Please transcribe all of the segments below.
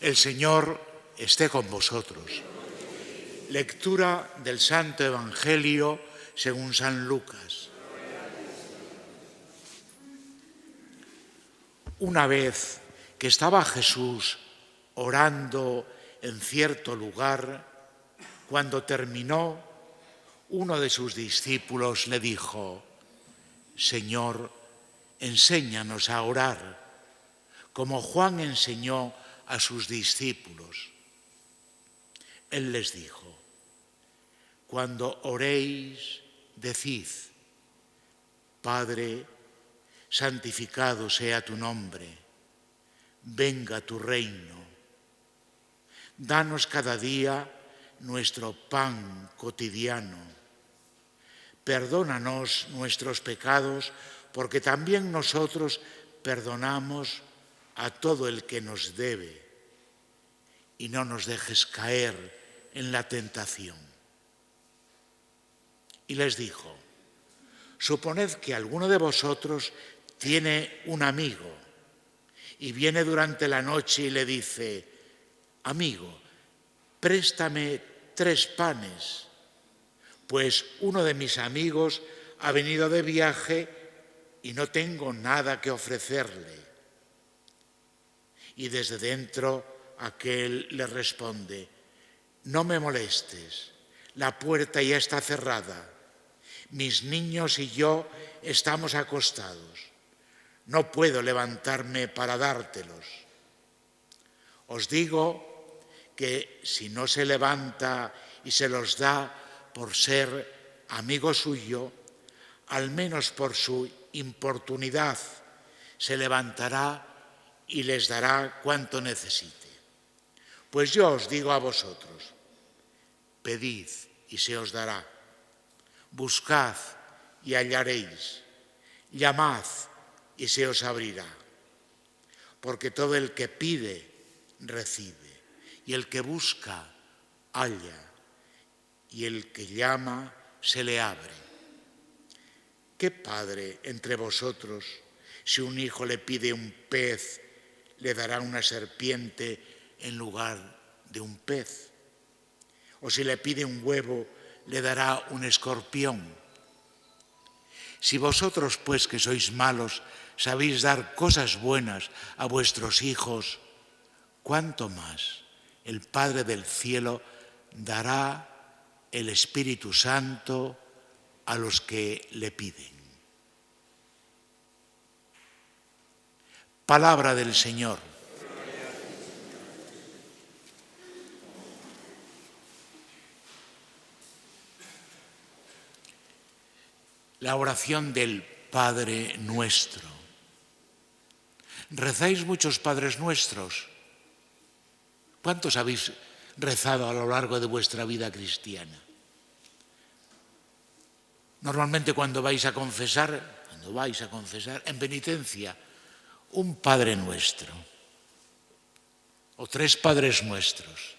El Señor esté con vosotros. Lectura del Santo Evangelio según San Lucas. Una vez que estaba Jesús orando en cierto lugar, cuando terminó, uno de sus discípulos le dijo: Señor, enséñanos a orar, como Juan enseñó a sus discípulos. Él les dijo: cuando oréis, decid: Padre, santificado sea tu nombre, venga tu reino. Danos cada día nuestro pan cotidiano. Perdónanos nuestros pecados, porque también nosotros perdonamos a todo el que nos debe. Y no nos dejes caer en la tentación. Y les dijo: suponed que alguno de vosotros tiene un amigo y viene durante la noche y le dice: amigo, préstame 3 panes, pues uno de mis amigos ha venido de viaje y no tengo nada que ofrecerle. Y desde dentro aquel le responde: no me molestes, la puerta ya está cerrada, mis niños y yo estamos acostados, no puedo levantarme para dártelos. Os digo que si no se levanta y se los da por ser amigo suyo, al menos por su importunidad se levantará y les dará cuanto necesite. Pues yo os digo a vosotros: pedid y se os dará, buscad y hallaréis, llamad y se os abrirá. Porque todo el que pide, recibe, y el que busca, halla, y el que llama, se le abre. ¿Qué padre entre vosotros, si un hijo le pide un pez, le dará una serpiente en lugar de un pez? ¿O si le pide un huevo, le dará un escorpión? Si vosotros, pues, que sois malos, sabéis dar cosas buenas a vuestros hijos, ¿cuánto más el Padre del cielo dará el Espíritu Santo a los que le piden? Palabra del Señor. La oración del Padre Nuestro. ¿Rezáis muchos Padres Nuestros? ¿Cuántos habéis rezado a lo largo de vuestra vida cristiana? Normalmente cuando vais a confesar, en penitencia, un Padre Nuestro o 3 Padres Nuestros.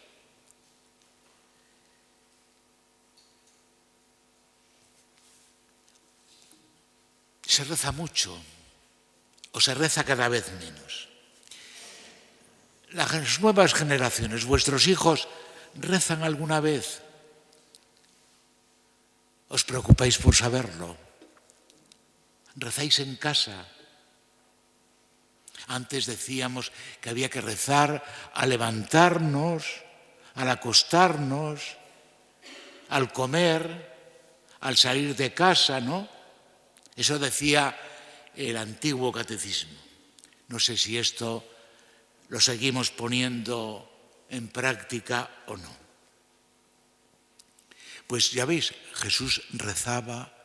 Se reza mucho o se reza cada vez menos. Las nuevas generaciones, vuestros hijos, ¿rezan alguna vez? ¿Os preocupáis por saberlo? ¿Rezáis en casa? Antes decíamos que había que rezar al levantarnos, al acostarnos, al comer, al salir de casa, ¿no? Eso decía el antiguo catecismo. No sé si esto lo seguimos poniendo en práctica o no. Pues ya veis, Jesús rezaba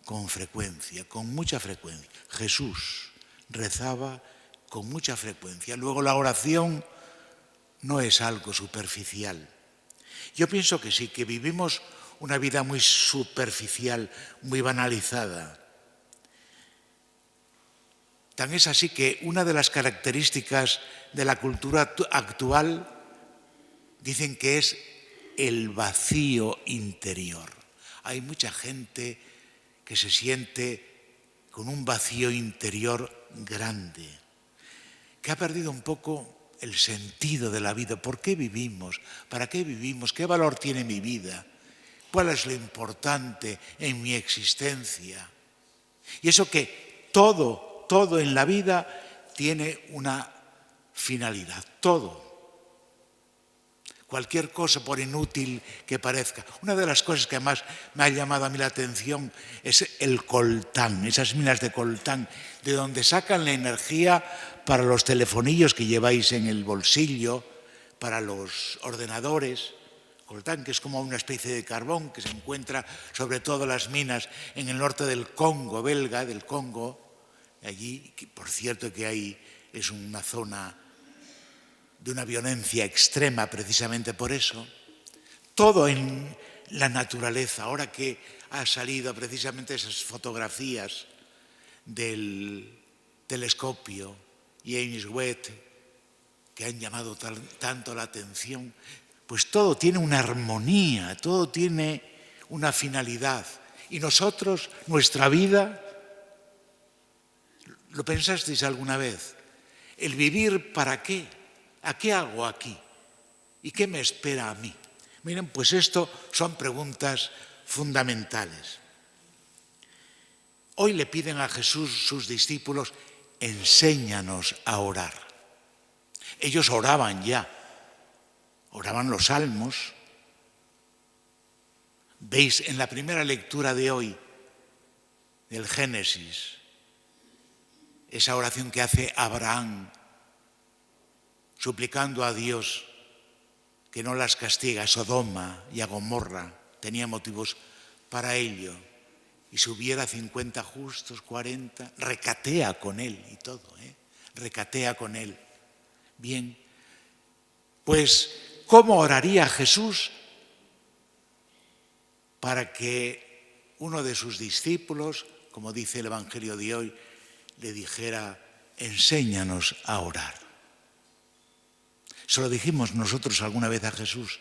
con frecuencia, con mucha frecuencia. Jesús rezaba con mucha frecuencia. Luego la oración no es algo superficial. Yo pienso que sí, que vivimos una vida muy superficial, muy banalizada. Tan es así que una de las características de la cultura actual dicen que es el vacío interior. Hay mucha gente que se siente con un vacío interior grande, que ha perdido un poco el sentido de la vida. ¿Por qué vivimos? ¿Para qué vivimos? ¿Qué valor tiene mi vida? ¿Cuál es lo importante en mi existencia? Y eso que todo en la vida tiene una finalidad, todo. Cualquier cosa, por inútil que parezca. Una de las cosas que más me ha llamado a mí la atención es el coltán, esas minas de coltán, de donde sacan la energía para los telefonillos que lleváis en el bolsillo, para los ordenadores. Coltán, que es como una especie de carbón que se encuentra sobre todo las minas en el norte del Congo belga, del Congo, allí, que por cierto que ahí es una zona de una violencia extrema precisamente por eso. Todo en la naturaleza, ahora que ha salido precisamente esas fotografías del telescopio James Webb, que han llamado tanto la atención, pues todo tiene una armonía, todo tiene una finalidad. Y nosotros, nuestra vida, ¿lo pensasteis alguna vez? ¿El vivir para qué? ¿A qué hago aquí? ¿Y qué me espera a mí? Miren, pues esto son preguntas fundamentales. Hoy le piden a Jesús sus discípulos, enséñanos a orar. Ellos oraban ya, oraban los salmos. Veis en la primera lectura de hoy, del Génesis, esa oración que hace Abraham, suplicando a Dios que no las castiga, a Sodoma y a Gomorra, tenía motivos para ello, y si hubiera 50 justos, 40, recatea con él y todo, recatea con él. Bien, pues, ¿cómo oraría Jesús para que uno de sus discípulos, como dice el Evangelio de hoy, le dijera, enséñanos a orar? ¿Se lo dijimos nosotros alguna vez a Jesús?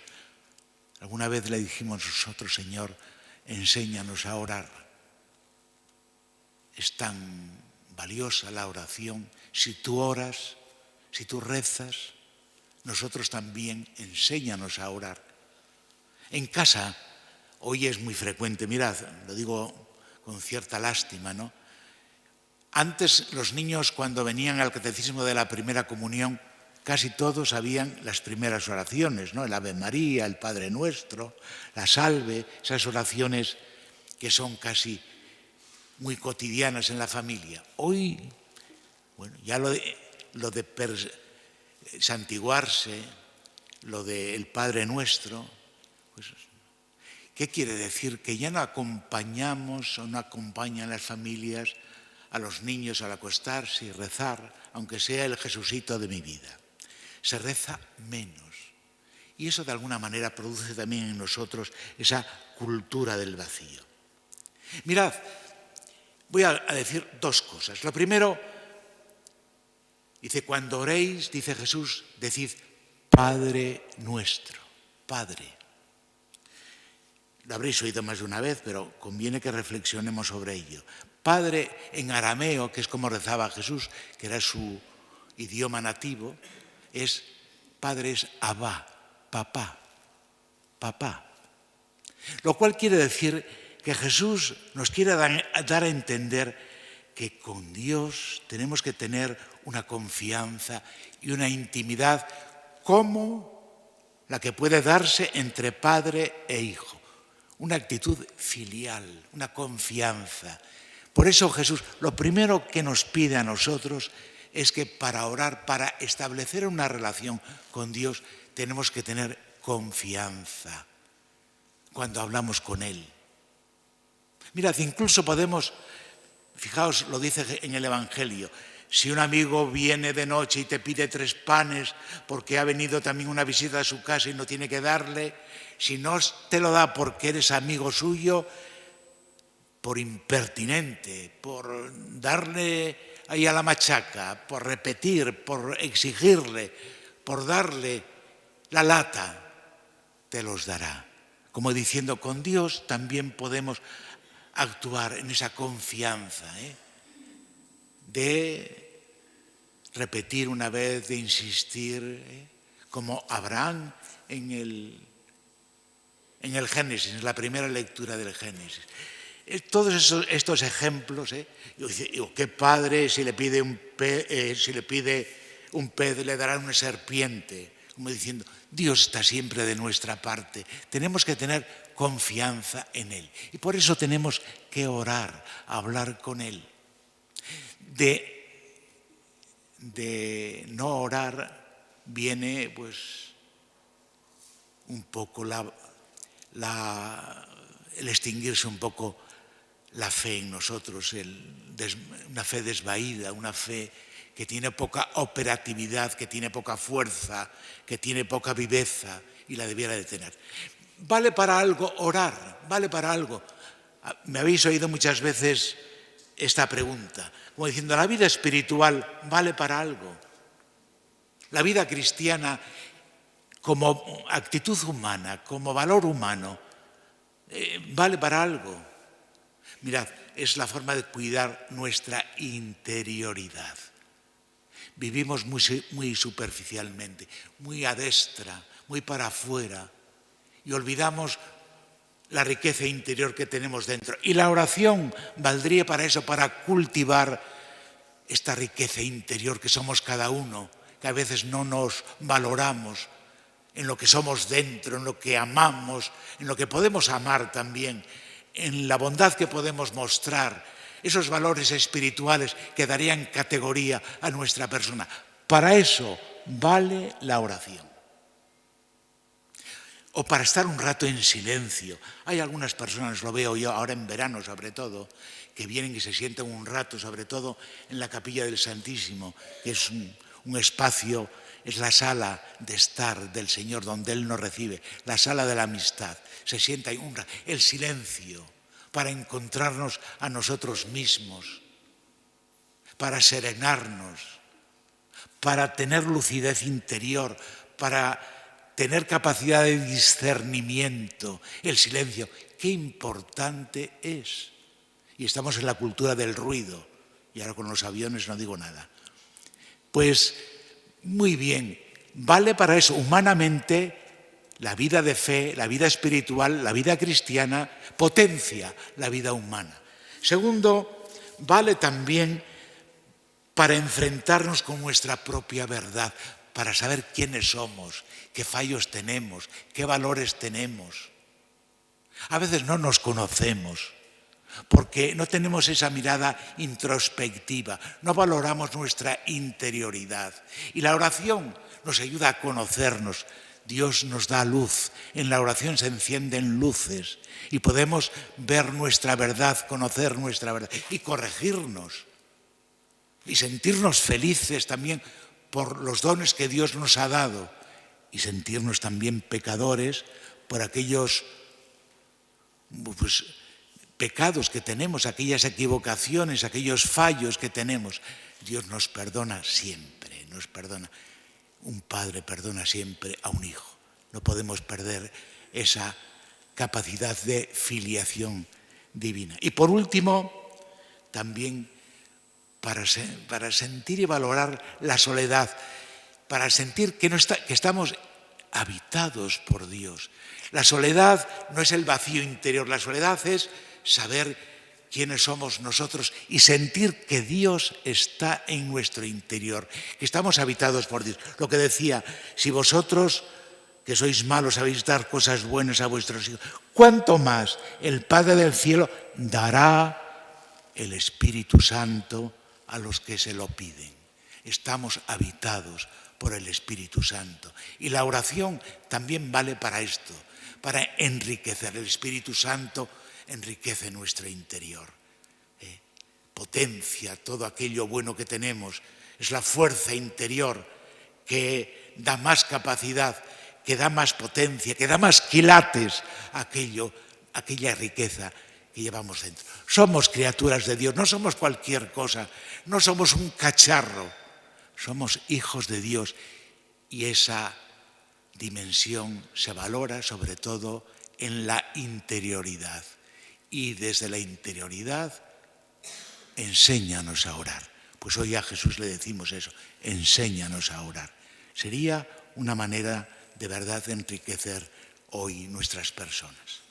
¿Alguna vez le dijimos nosotros, Señor, enséñanos a orar? Es tan valiosa la oración. Si tú oras, si tú rezas, nosotros también enséñanos a orar. En casa, hoy es muy frecuente, mirad, lo digo con cierta lástima, ¿no? Antes los niños cuando venían al catecismo de la primera comunión, casi todos sabían las primeras oraciones, ¿no? El Ave María, el Padre Nuestro, la Salve, esas oraciones que son casi muy cotidianas en la familia. Hoy, bueno, ya lo de santiguarse, lo del Padre Nuestro, pues, ¿qué quiere decir? Que ya no acompañamos o no acompañan las familias a los niños al acostarse y rezar, aunque sea el Jesucito de mi vida. Se reza menos. Y eso de alguna manera produce también en nosotros esa cultura del vacío. Mirad, voy a decir dos cosas. Lo primero, dice, cuando oréis, dice Jesús, decid, Padre nuestro, Padre. Lo habréis oído más de una vez, pero conviene que reflexionemos sobre ello. Padre en arameo, que es como rezaba Jesús, que era su idioma nativo, Padre es Abba, papá, papá. Lo cual quiere decir que Jesús nos quiere dar a entender que con Dios tenemos que tener una confianza y una intimidad como la que puede darse entre padre e hijo. Una actitud filial, una confianza. Por eso Jesús, lo primero que nos pide a nosotros es que para orar, para establecer una relación con Dios, tenemos que tener confianza cuando hablamos con Él. Mirad, incluso podemos, fijaos, lo dice en el Evangelio, si un amigo viene de noche y te pide 3 panes porque ha venido también una visita a su casa y no tiene que darle, si no te lo da porque eres amigo suyo, por impertinente, por darle ahí a la machaca, por repetir, por exigirle, por darle la lata, te los dará. Como diciendo, con Dios también podemos actuar en esa confianza, de repetir una vez, de insistir, como Abraham en el Génesis, en la primera lectura del Génesis. Todos estos ejemplos, digo, ¿qué padre si le pide un pez, le dará una serpiente? Como diciendo, Dios está siempre de nuestra parte. Tenemos que tener confianza en Él. Y por eso tenemos que orar, hablar con Él. De no orar viene pues un poco el extinguirse un poco la fe en nosotros, una fe desvaída, una fe que tiene poca operatividad, que tiene poca fuerza, que tiene poca viveza y la debiera de tener. ¿Vale para algo orar? ¿Vale para algo? Me habéis oído muchas veces esta pregunta, como diciendo, ¿la vida espiritual vale para algo? La vida cristiana como actitud humana, como valor humano, ¿vale para algo? Mirad, es la forma de cuidar nuestra interioridad. Vivimos muy superficialmente, muy a destra, muy para afuera, y olvidamos la riqueza interior que tenemos dentro. Y la oración valdría para eso, para cultivar esta riqueza interior que somos cada uno, que a veces no nos valoramos en lo que somos dentro, en lo que amamos, en lo que podemos amar también, en la bondad que podemos mostrar, esos valores espirituales que darían categoría a nuestra persona. Para eso vale la oración. O para estar un rato en silencio. Hay algunas personas, lo veo yo ahora en verano sobre todo, que vienen y se sientan un rato, sobre todo en la capilla del Santísimo, que es un espacio, es la sala de estar del Señor donde Él nos recibe, la sala de la amistad. Se sienta ahí un rato, el silencio, para encontrarnos a nosotros mismos, para serenarnos, para tener lucidez interior, para tener capacidad de discernimiento. El silencio, qué importante es. Y estamos en la cultura del ruido, y ahora con los aviones no digo nada. Pues muy bien, vale para eso. Humanamente, la vida de fe, la vida espiritual, la vida cristiana potencia la vida humana. Segundo, vale también para enfrentarnos con nuestra propia verdad, para saber quiénes somos, qué fallos tenemos, qué valores tenemos. A veces no nos conocemos porque no tenemos esa mirada introspectiva, no valoramos nuestra interioridad. Y la oración nos ayuda a conocernos. Dios nos da luz, en la oración se encienden luces y podemos ver nuestra verdad, conocer nuestra verdad y corregirnos y sentirnos felices también por los dones que Dios nos ha dado y sentirnos también pecadores por aquellos pecados que tenemos, aquellas equivocaciones, aquellos fallos que tenemos. Dios nos perdona siempre, nos perdona. Un padre perdona siempre a un hijo. No podemos perder esa capacidad de filiación divina. Y por último, también para sentir y valorar la soledad, para sentir que estamos habitados por Dios. La soledad no es el vacío interior, la soledad es saber quiénes somos nosotros y sentir que Dios está en nuestro interior, que estamos habitados por Dios. Lo que decía, si vosotros, que sois malos, sabéis dar cosas buenas a vuestros hijos, ¿cuánto más el Padre del cielo dará el Espíritu Santo a los que se lo piden? Estamos habitados por el Espíritu Santo. Y la oración también vale para esto, para enriquecer. El Espíritu Santo enriquece nuestro interior, potencia todo aquello bueno que tenemos. Es la fuerza interior que da más capacidad, que da más potencia, que da más quilates a aquella riqueza que llevamos dentro. Somos criaturas de Dios, no somos cualquier cosa, no somos un cacharro, somos hijos de Dios y esa dimensión se valora sobre todo en la interioridad. Y desde la interioridad, enséñanos a orar. Pues hoy a Jesús le decimos eso, enséñanos a orar. Sería una manera de verdad de enriquecer hoy nuestras personas.